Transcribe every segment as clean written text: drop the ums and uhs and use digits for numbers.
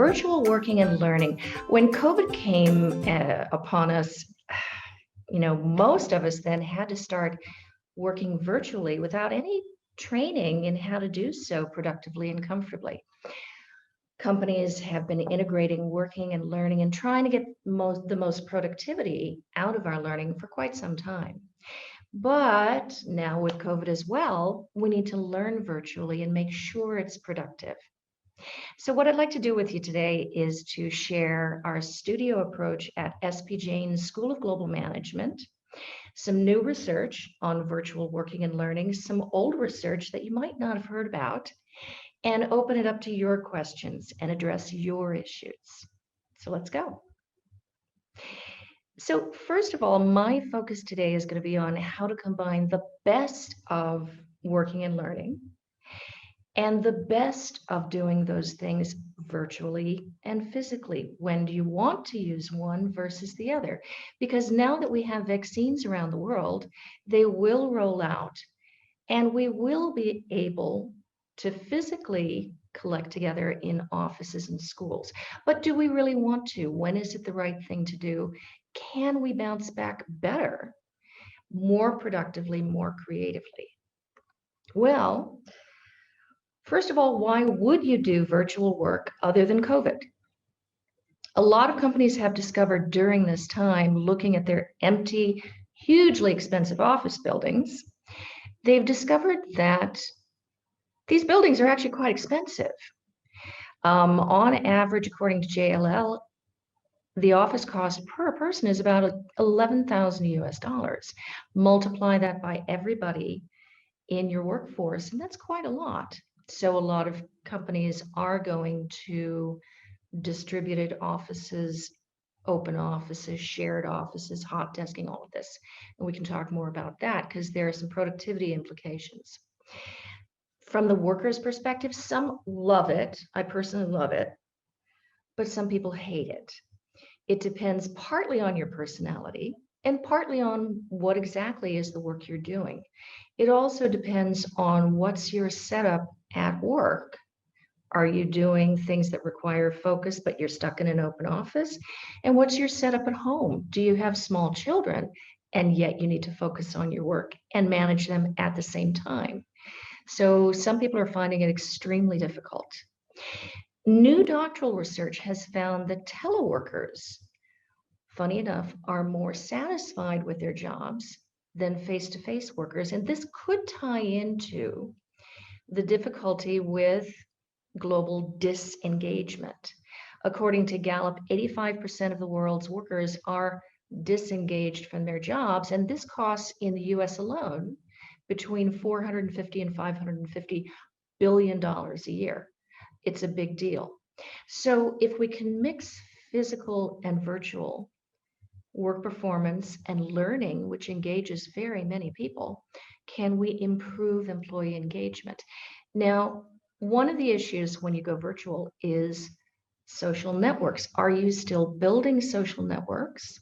virtual working and learning. When COVID came upon us, most of us then had to start working virtually without any training in how to do so productively and comfortably. Companies have been integrating working and learning and trying to get the most productivity out of our learning for quite some time. But now with COVID as well, we need to learn virtually and make sure it's productive. So what I'd like to do with you today is to share our studio approach at Jain School of Global Management, some new research on virtual working and learning, some old research that you might not have heard about, and open it up to your questions and address your issues. So let's go. So first of all, my focus today is going to be on how to combine the best of working and learning and the best of doing those things virtually and physically. When do you want to use one versus the other? Because now that we have vaccines around the world, they will roll out and we will be able to physically collect together in offices and schools. But do we really want to? When is it the right thing to do? Can we bounce back better, more productively, more creatively? Well, first of all, why would you do virtual work other than COVID? A lot of companies have discovered during this time, looking at their empty, hugely expensive office buildings, they've discovered that these buildings are actually quite expensive. On average, according to JLL, the office cost per person is about 11,000 US dollars. Multiply that by everybody in your workforce, and that's quite a lot. So a lot of companies are going to distributed offices, open offices, shared offices, hot desking, all of this. And we can talk more about that because there are some productivity implications. From the worker's perspective, some love it. I personally love it, but some people hate it. It depends partly on your personality and partly on what exactly is the work you're doing. It also depends on what's your setup at work. Are you doing things that require focus, but you're stuck in an open office? And what's your setup at home? Do you have small children and yet you need to focus on your work and manage them at the same time? So some people are finding it extremely difficult. New doctoral research has found that teleworkers, funny enough, are more satisfied with their jobs than face-to-face workers. And this could tie into the difficulty with global disengagement. According to Gallup, 85% of the world's workers are disengaged from their jobs, and this costs in the US alone between $450 and $550 billion a year. It's a big deal. So if we can mix physical and virtual work performance and learning, which engages very many people, can we improve employee engagement? Now, one of the issues when you go virtual is social networks. Are you still building social networks?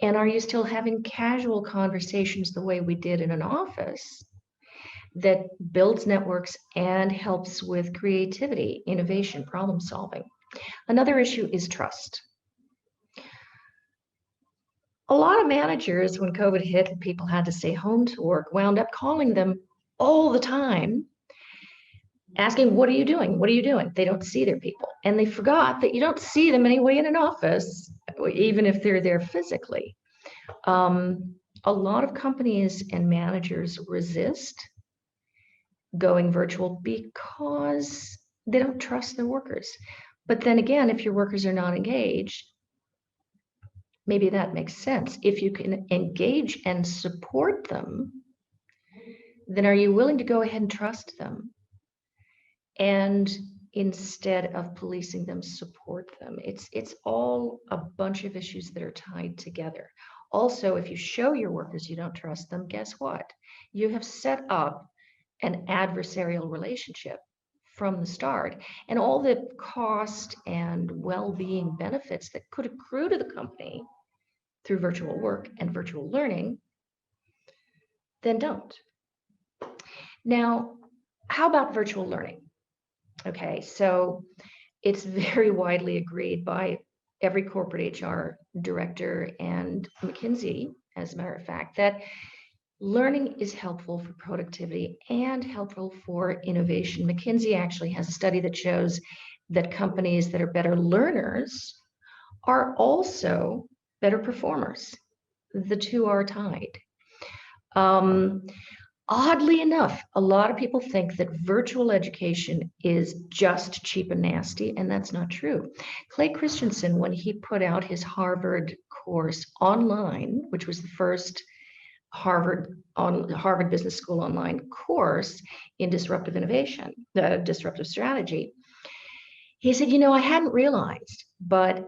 And are you still having casual conversations the way we did in an office that builds networks and helps with creativity, innovation, problem solving? Another issue is trust. A lot of managers, when COVID hit and people had to stay home to work, wound up calling them all the time, asking, what are you doing? What are you doing? They don't see their people. And they forgot that you don't see them anyway in an office, even if they're there physically. A lot of companies and managers resist going virtual because they don't trust their workers. But then again, if your workers are not engaged, maybe that makes sense. If you can engage and support them, then are you willing to go ahead and trust them? And instead of policing them, support them. It's all a bunch of issues that are tied together. Also, if you show your workers you don't trust them, guess what? You have set up an adversarial relationship from the start, and all the cost and well-being benefits that could accrue to the company through virtual work and virtual learning, then don't. Now, how about virtual learning? Okay, so it's very widely agreed by every corporate HR director and McKinsey, as a matter of fact, that learning is helpful for productivity and helpful for innovation. McKinsey actually has a study that shows that companies that are better learners are also better performers. The two are tied. Um, Oddly enough, a lot of people think that virtual education is just cheap and nasty, and that's not true. Clay Christensen, when he put out his Harvard course online, which was the first Harvard Business School online course in disruptive innovation, disruptive strategy, he said, I hadn't realized, but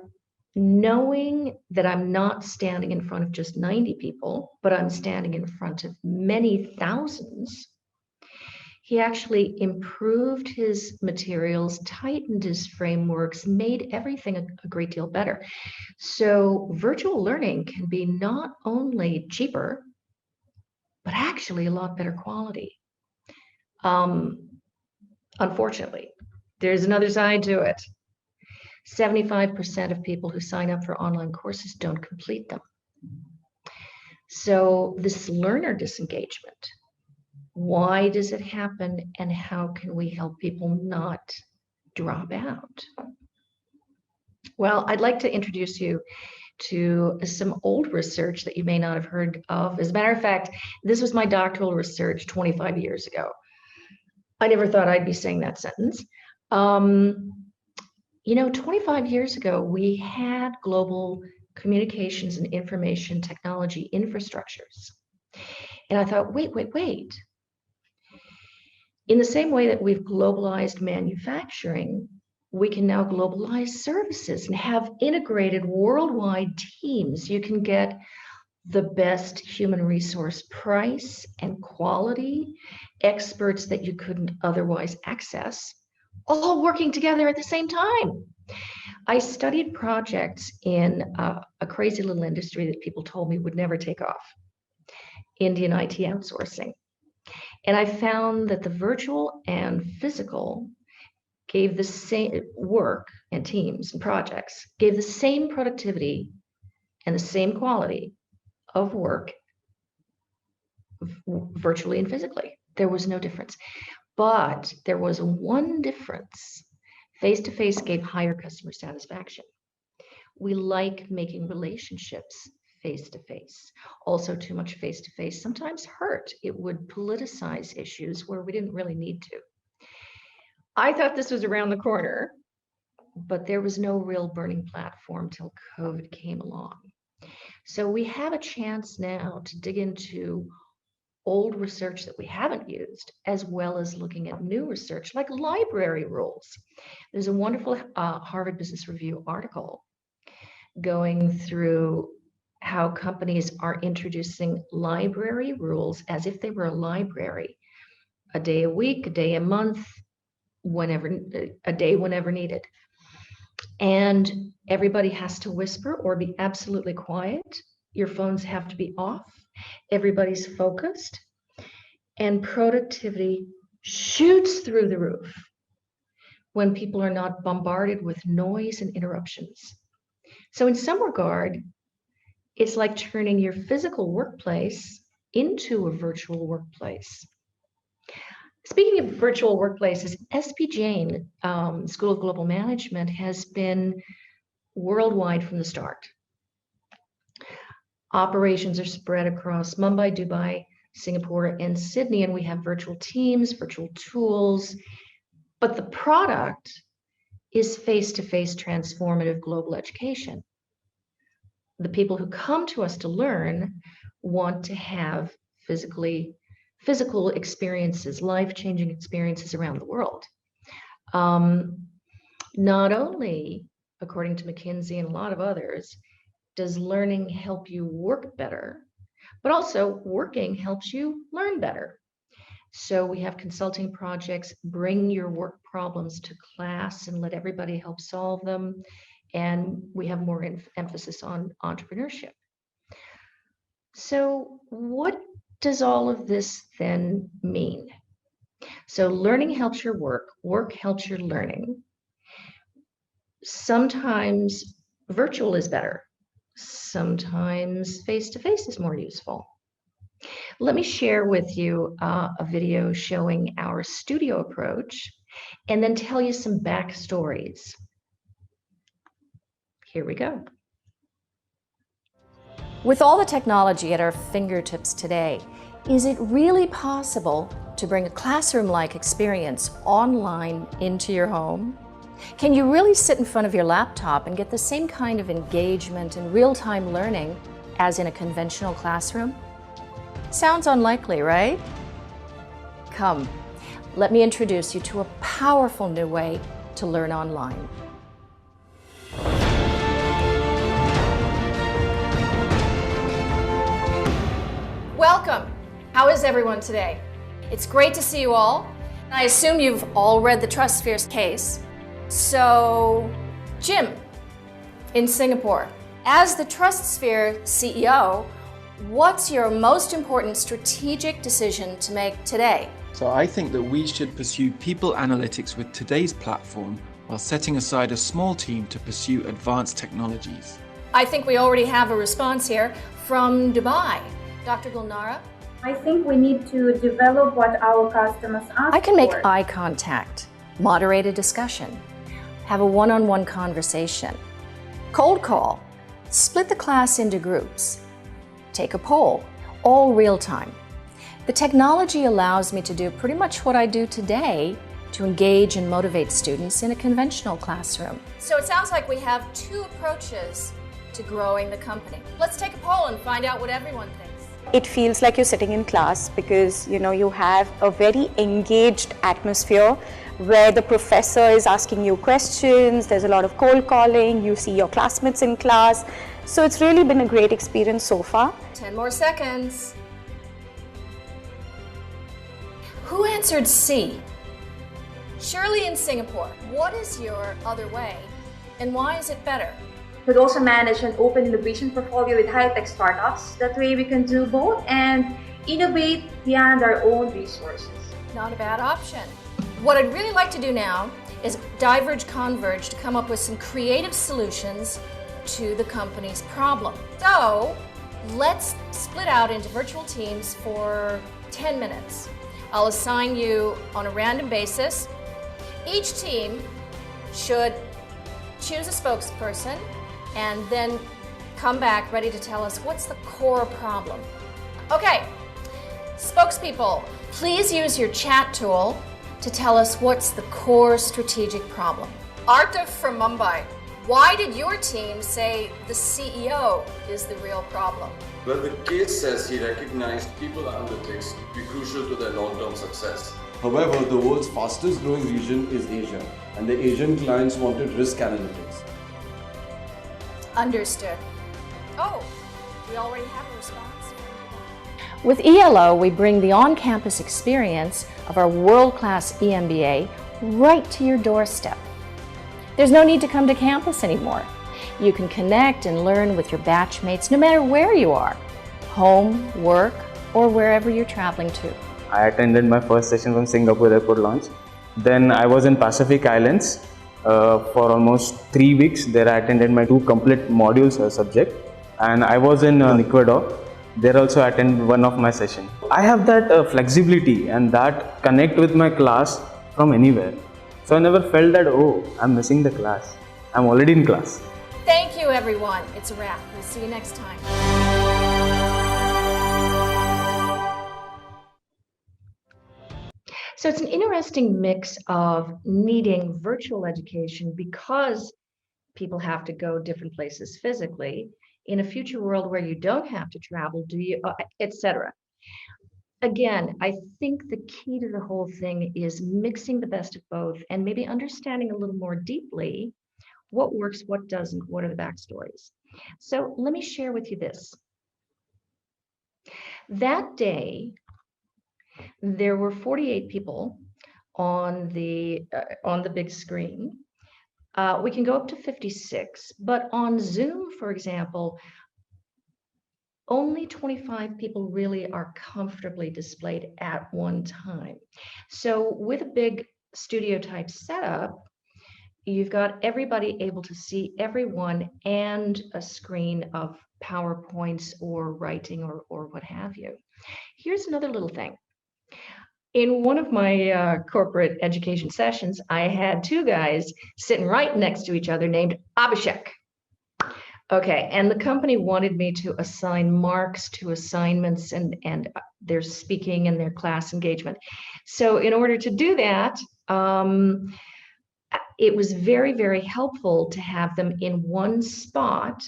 knowing that I'm not standing in front of just 90 people, but I'm standing in front of many thousands, he actually improved his materials, tightened his frameworks, made everything a great deal better. So virtual learning can be not only cheaper, but actually a lot better quality. Unfortunately, there's another side to it. 75% of people who sign up for online courses don't complete them. So this learner disengagement, why does it happen, and how can we help people not drop out? Well, I'd like to introduce you to some old research that you may not have heard of. As a matter of fact, this was my doctoral research 25 years ago. I never thought I'd be saying that sentence. 25 years ago, we had global communications and information technology infrastructures. And I thought, wait. In the same way that we've globalized manufacturing, we can now globalize services and have integrated worldwide teams. You can get the best human resource price and quality, experts that you couldn't otherwise access, all working together at the same time. I studied projects in a crazy little industry that people told me would never take off, Indian IT outsourcing. And I found that the virtual and physical gave the same work, and teams and projects gave the same productivity and the same quality of work virtually and physically. There was no difference. But there was one difference. Face-to-face gave higher customer satisfaction. We like making relationships face-to-face. Also, too much face-to-face sometimes hurt. It would politicize issues where we didn't really need to. I thought this was around the corner, but there was no real burning platform till COVID came along. So we have a chance now to dig into old research that we haven't used, as well as looking at new research like library rules. There's a wonderful Harvard Business Review article going through how companies are introducing library rules as if they were a library, a day a week, a day a month, whenever needed. And everybody has to whisper or be absolutely quiet. Your phones have to be off. Everybody's focused, and productivity shoots through the roof when people are not bombarded with noise and interruptions. So in some regard, it's like turning your physical workplace into a virtual workplace. Speaking of virtual workplaces, Jain School of Global Management has been worldwide from the start. Operations are spread across Mumbai, Dubai, Singapore, and Sydney, and we have virtual teams, virtual tools, but the product is face-to-face transformative global education. The people who come to us to learn want to have physical experiences, life-changing experiences around the world. Not only, according to McKinsey and a lot of others, does learning help you work better, but also working helps you learn better. So we have consulting projects, bring your work problems to class and let everybody help solve them. And we have more emphasis on entrepreneurship. So what does all of this then mean? So learning helps your work, work helps your learning. Sometimes virtual is better. Sometimes face-to-face is more useful. Let me share with you a video showing our studio approach and then tell you some backstories. Here we go. With all the technology at our fingertips today, is it really possible to bring a classroom-like experience online into your home? Can you really sit in front of your laptop and get the same kind of engagement and real-time learning as in a conventional classroom? Sounds unlikely, right? Come, let me introduce you to a powerful new way to learn online. Welcome. How is everyone today? It's great to see you all. I assume you've all read the Trust Sphere's case. So, Jim, in Singapore, as the Trust Sphere CEO, what's your most important strategic decision to make today? So I think that we should pursue people analytics with today's platform while setting aside a small team to pursue advanced technologies. I think we already have a response here from Dubai. Dr. Gulnara? I think we need to develop what our customers ask for. I can make eye contact, moderate a discussion, have a one-on-one conversation, cold call, split the class into groups, take a poll, all real time. The technology allows me to do pretty much what I do today to engage and motivate students in a conventional classroom. So it sounds like we have two approaches to growing the company. Let's take a poll and find out what everyone thinks. It feels like you're sitting in class because you have a very engaged atmosphere where the professor is asking you questions, there's a lot of cold calling, you see your classmates in class. So it's really been a great experience so far. 10 more seconds. Who answered C? Shirley in Singapore, what is your other way and why is it better? Could also manage an open innovation portfolio with high-tech startups. That way we can do both and innovate beyond our own resources. Not a bad option. What I'd really like to do now is diverge, converge to come up with some creative solutions to the company's problem. So let's split out into virtual teams for 10 minutes. I'll assign you on a random basis. Each team should choose a spokesperson and then come back ready to tell us what's the core problem. Okay, spokespeople, please use your chat tool to tell us what's the core strategic problem. Artav from Mumbai, why did your team say the CEO is the real problem? Well, the case says he recognized people analytics to be crucial to their long-term success. However, the world's fastest growing region is Asia, and the Asian clients wanted risk analytics. Understood. Oh, we already have a response. With ELO, we bring the on-campus experience of our world-class EMBA right to your doorstep. There's no need to come to campus anymore. You can connect and learn with your batchmates no matter where you are, home, work, or wherever you're traveling to. I attended my first session from Singapore airport launch. Then I was in Pacific Islands for almost 3 weeks. There I attended my 2 complete modules subject, and I was in Ecuador. There also I attended one of my sessions. I have that flexibility and that connect with my class from anywhere. So I never felt that, oh, I'm missing the class. I'm already in class. Thank you, everyone. It's a wrap. We'll see you next time. So it's an interesting mix of needing virtual education because people have to go different places physically in a future world where you don't have to travel, etc. Again, I think the key to the whole thing is mixing the best of both and maybe understanding a little more deeply what works, what doesn't, what are the backstories. So let me share with you this. That day, there were 48 people on the big screen. We can go up to 56, but on Zoom, for example, only 25 people really are comfortably displayed at one time. So with a big studio type setup, you've got everybody able to see everyone and a screen of PowerPoints or writing or what have you. Here's another little thing. In one of my corporate education sessions, I had two guys sitting right next to each other named Abhishek. Okay, and the company wanted me to assign marks to assignments and their speaking and their class engagement. So in order to do that, it was very, very helpful to have them in one spot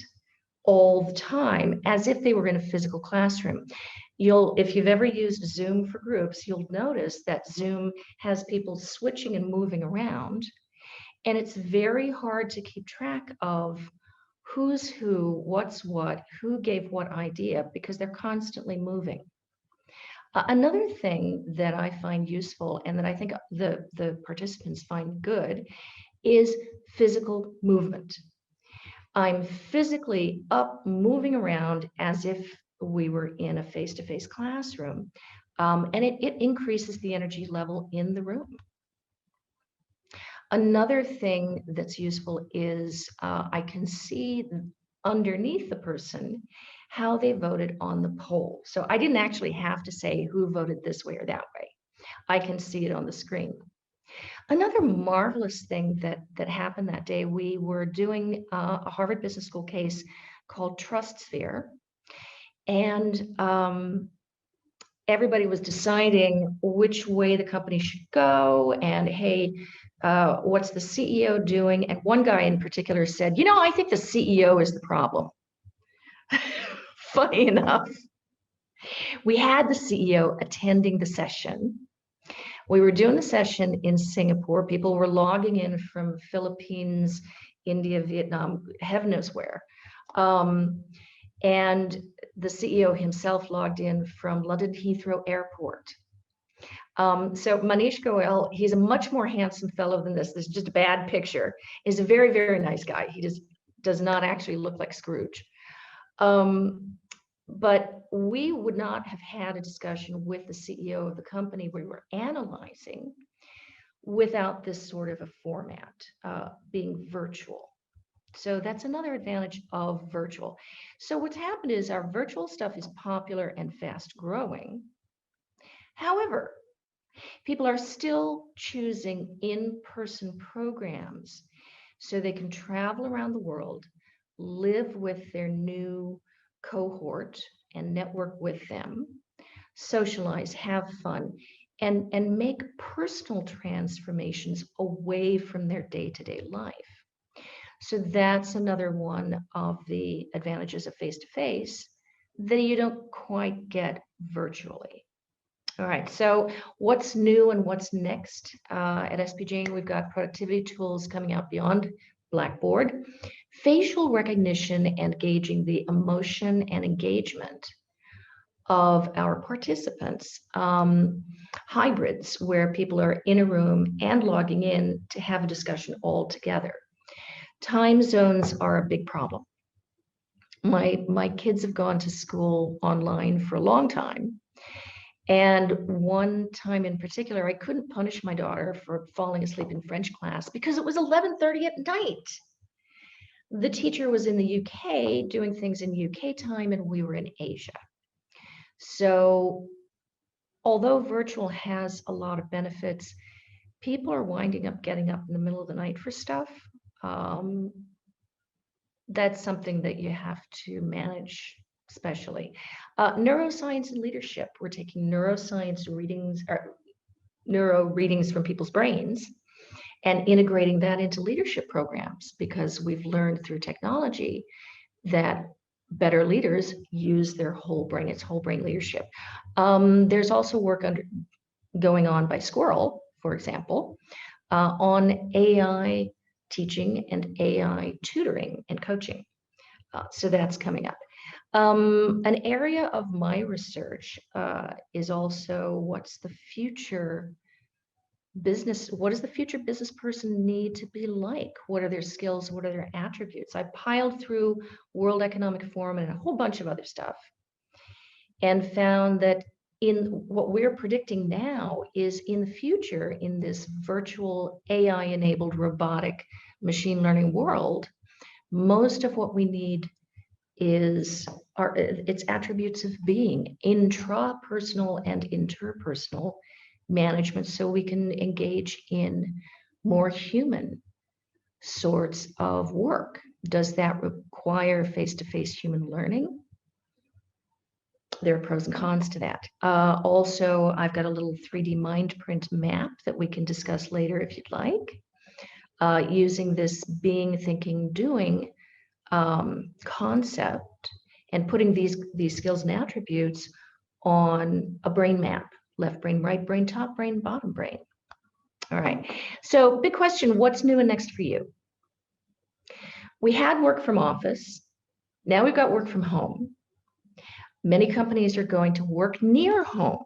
all the time, as if they were in a physical classroom. If you've ever used Zoom for groups, you'll notice that Zoom has people switching and moving around, and it's very hard to keep track of who's who, what's what, who gave what idea, because they're constantly moving. Another thing that I find useful and that I think the participants find good is physical movement. I'm physically up, moving around as if we were in a face-to-face classroom, and it increases the energy level in the room. Another thing that's useful is I can see underneath the person how they voted on the poll. So I didn't actually have to say who voted this way or that way. I can see it on the screen. Another marvelous thing that happened that day, we were doing a Harvard Business School case called Trust Sphere. And everybody was deciding which way the company should go. And hey, what's the CEO doing? And one guy in particular said, I think the CEO is the problem. Funny enough, we had the CEO attending the session. We were doing the session in Singapore. People were logging in from Philippines, India, Vietnam, heaven knows where. And the CEO himself logged in from London Heathrow Airport. So Manish Goel, he's a much more handsome fellow than this. This is just a bad picture. He's a very, very nice guy. He just does not actually look like Scrooge. But we would not have had a discussion with the CEO of the company we were analyzing without this sort of a format, being virtual. So that's another advantage of virtual. So what's happened is our virtual stuff is popular and fast growing. However, people are still choosing in-person programs so they can travel around the world, live with their new cohort and network with them, socialize, have fun, and make personal transformations away from their day-to-day life. So that's another one of the advantages of face-to-face that you don't quite get virtually. All right, so what's new and what's next at SP Jain? We've got productivity tools coming out beyond Blackboard, facial recognition and gauging the emotion and engagement of our participants, hybrids where people are in a room and logging in to have a discussion all together. Time zones are a big problem. My kids have gone to school online for a long time. And one time in particular, I couldn't punish my daughter for falling asleep in French class because it was 11:30 at night. The teacher was in the UK doing things in UK time, and we were in Asia. So although virtual has a lot of benefits, people are winding up getting up in the middle of the night for stuff. That's something that you have to manage, especially. Neuroscience and leadership. We're taking neuroscience readings, or neuro readings from people's brains and integrating that into leadership programs, because we've learned through technology that better leaders use their whole brain. It's whole brain leadership. There's also work going on by Squirrel, for example, on AI teaching and AI tutoring and coaching. So that's coming up. An area of my research is also what's the future business, what does the future business person need to be like? What are their skills? What are their attributes? I piled through World Economic Forum and a whole bunch of other stuff and found that in what we're predicting now is in the future, in this virtual AI-enabled robotic machine learning world, most of what we need is its attributes of being intrapersonal and interpersonal management, so we can engage in more human sorts of work. Does that require face-to-face human learning? There are pros and cons to that. Also, I've got a little 3D mind print map that we can discuss later if you'd like, using this being, thinking, doing concept and putting these skills and attributes on a brain map: left brain, right brain, top brain, bottom brain. All right, so big question, what's new and next for you? We had work from office, now we've got work from home. Many companies are going to work near home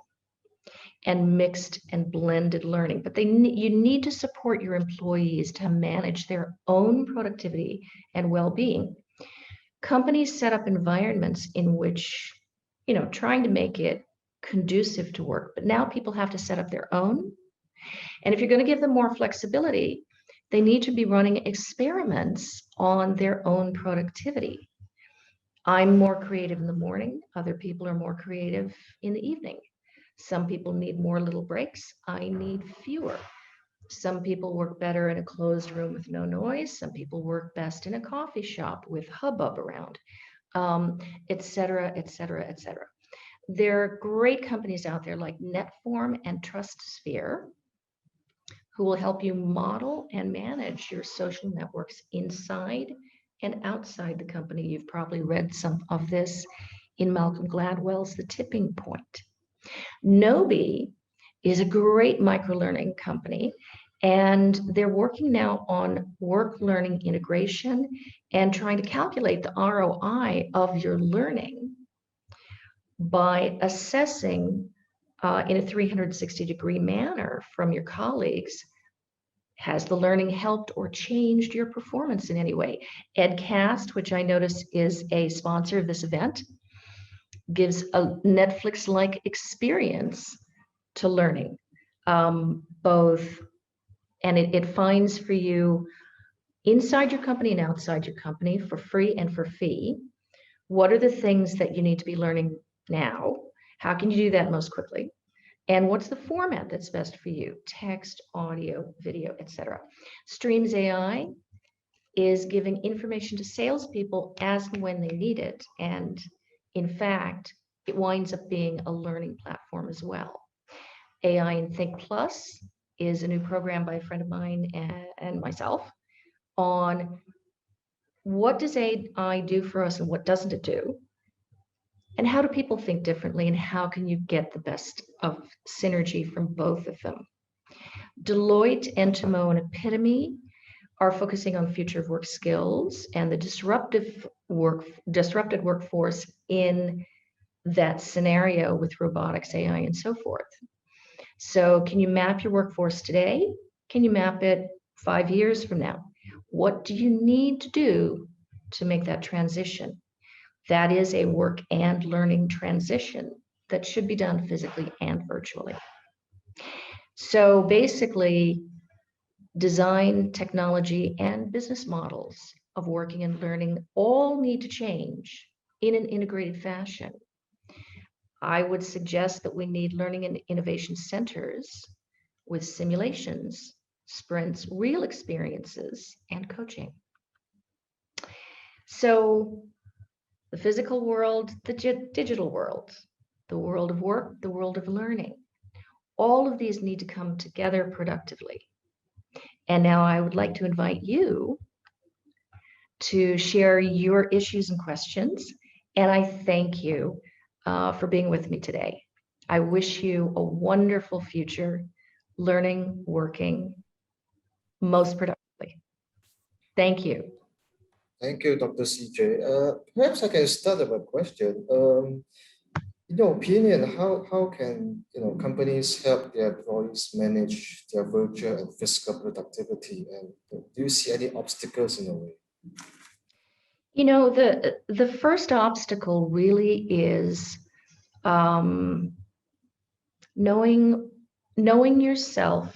and mixed and blended learning, but you need to support your employees to manage their own productivity and well-being. Companies set up environments in which, trying to make it conducive to work, but now people have to set up their own. And if you're going to give them more flexibility, they need to be running experiments on their own productivity. I'm more creative in the morning. Other people are more creative in the evening. Some people need more little breaks. I need fewer. Some people work better in a closed room with no noise. Some people work best in a coffee shop with hubbub around, et cetera, et cetera, et cetera. There are great companies out there like Netform and TrustSphere who will help you model and manage your social networks inside and outside the company. You've probably read some of this in Malcolm Gladwell's The Tipping Point. Nobi is a great microlearning company, and they're working now on work learning integration and trying to calculate the ROI of your learning by assessing in a 360-degree manner from your colleagues. Has the learning helped or changed your performance in any way? EdCast, which I notice is a sponsor of this event, gives a Netflix-like experience to learning, and it finds for you inside your company and outside your company for free and for fee. What are the things that you need to be learning now? How can you do that most quickly? And what's the format that's best for you? Text, audio, video, etc. Streams AI is giving information to salespeople as and when they need it. And in fact, it winds up being a learning platform as well. AI and Think Plus is a new program by a friend of mine and myself on what does AI do for us and what doesn't it do? And how do people think differently, and how can you get the best of synergy from both of them? Deloitte, Entimo, and Epitome are focusing on future of work skills and the disrupted workforce in that scenario with robotics, AI, and so forth. So can you map your workforce today? Can you map it 5 years from now? What do you need to do to make that transition? That is a work and learning transition that should be done physically and virtually. So basically, design, technology, and business models of working and learning all need to change in an integrated fashion. I would suggest that we need learning and innovation centers with simulations, sprints, real experiences, and coaching. So the physical world, the digital world, the world of work, the world of learning, all of these need to come together productively. And now I would like to invite you to share your issues and questions. And I thank you for being with me today. I wish you a wonderful future, learning, working most productively. Thank you. Thank you, Dr. CJ. Perhaps I can start with a question. In your opinion, how can companies help their employees manage their virtual and physical productivity? And do you see any obstacles in the way? The first obstacle really is knowing yourself,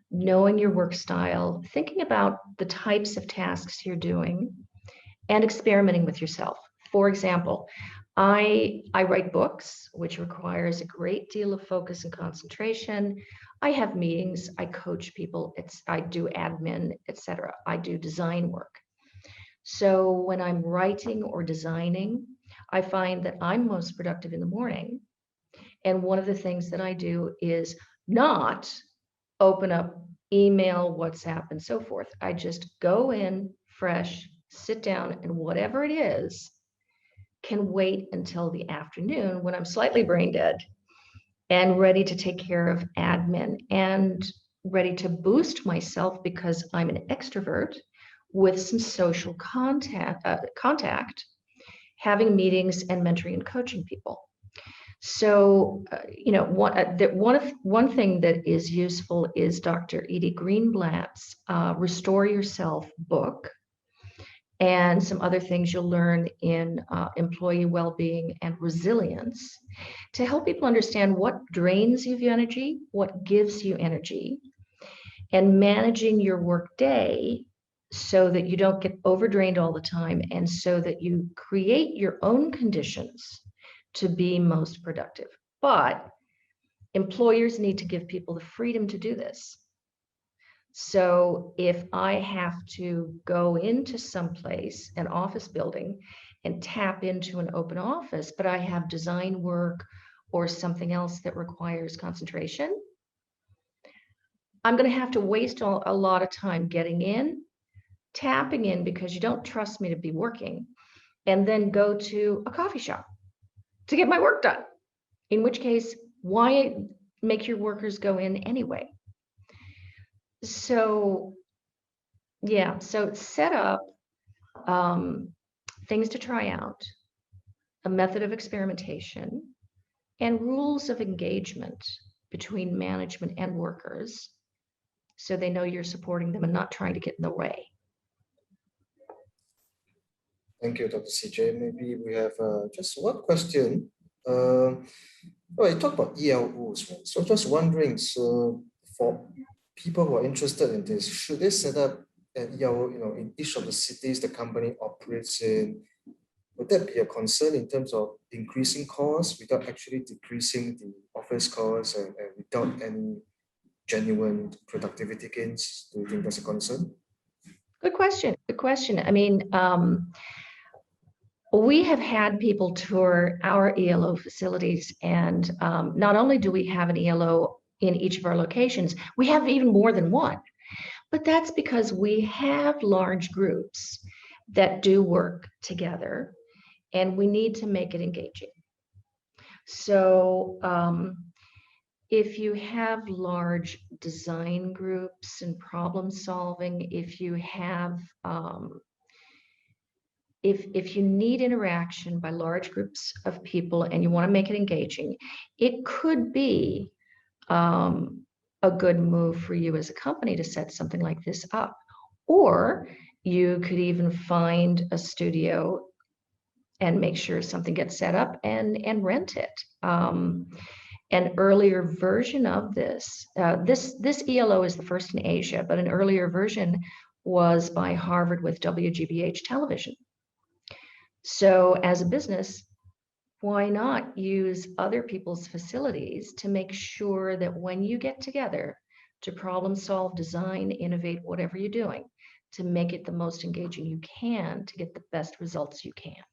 knowing your work style, thinking about the types of tasks you're doing, and experimenting with yourself. For example, I write books, which requires a great deal of focus and concentration. I have meetings, I coach people, I do admin, etc. I do design work. So when I'm writing or designing, I find that I'm most productive in the morning. And one of the things that I do is not open up email, WhatsApp, and so forth. I just go in fresh, sit down, and whatever it is can wait until the afternoon when I'm slightly brain dead and ready to take care of admin and ready to boost myself because I'm an extrovert with some social contact, having meetings and mentoring and coaching people. So, one thing that is useful is Dr. Edie Greenblatt's Restore Yourself book, and some other things you'll learn in employee well-being and resilience to help people understand what drains you of energy, what gives you energy, and managing your work day so that you don't get overdrained all the time and so that you create your own conditions to be most productive. But employers need to give people the freedom to do this. So if I have to go into someplace, an office building, and tap into an open office, but I have design work or something else that requires concentration, I'm going to have to waste a lot of time getting in, tapping in because you don't trust me to be working, and then go to a coffee shop to get my work done. In which case, why make your workers go in anyway? So, yeah, so set up things to try out, a method of experimentation, and rules of engagement between management and workers so they know you're supporting them and not trying to get in the way. Thank you, Dr. CJ. Maybe we have just one question. You talk about ELOs, right? So just wondering, so for people who are interested in this, should they set up an ELO, in each of the cities the company operates in? Would that be a concern in terms of increasing costs without actually decreasing the office costs and without any genuine productivity gains? Do you think that's a concern? Good question. Good question. I mean, we have had people tour our ELO facilities, and not only do we have an ELO in each of our locations, we have even more than one. But that's because we have large groups that do work together, and we need to make it engaging. So if you have large design groups and problem solving, if you have if you need interaction by large groups of people and you want to make it engaging, it could be a good move for you as a company to set something like this up. Or you could even find a studio and make sure something gets set up and rent it. An earlier version of this ELO is the first in Asia, but an earlier version was by Harvard with WGBH television. So as a business, why not use other people's facilities to make sure that when you get together to problem solve, design, innovate, whatever you're doing, to make it the most engaging you can to get the best results you can.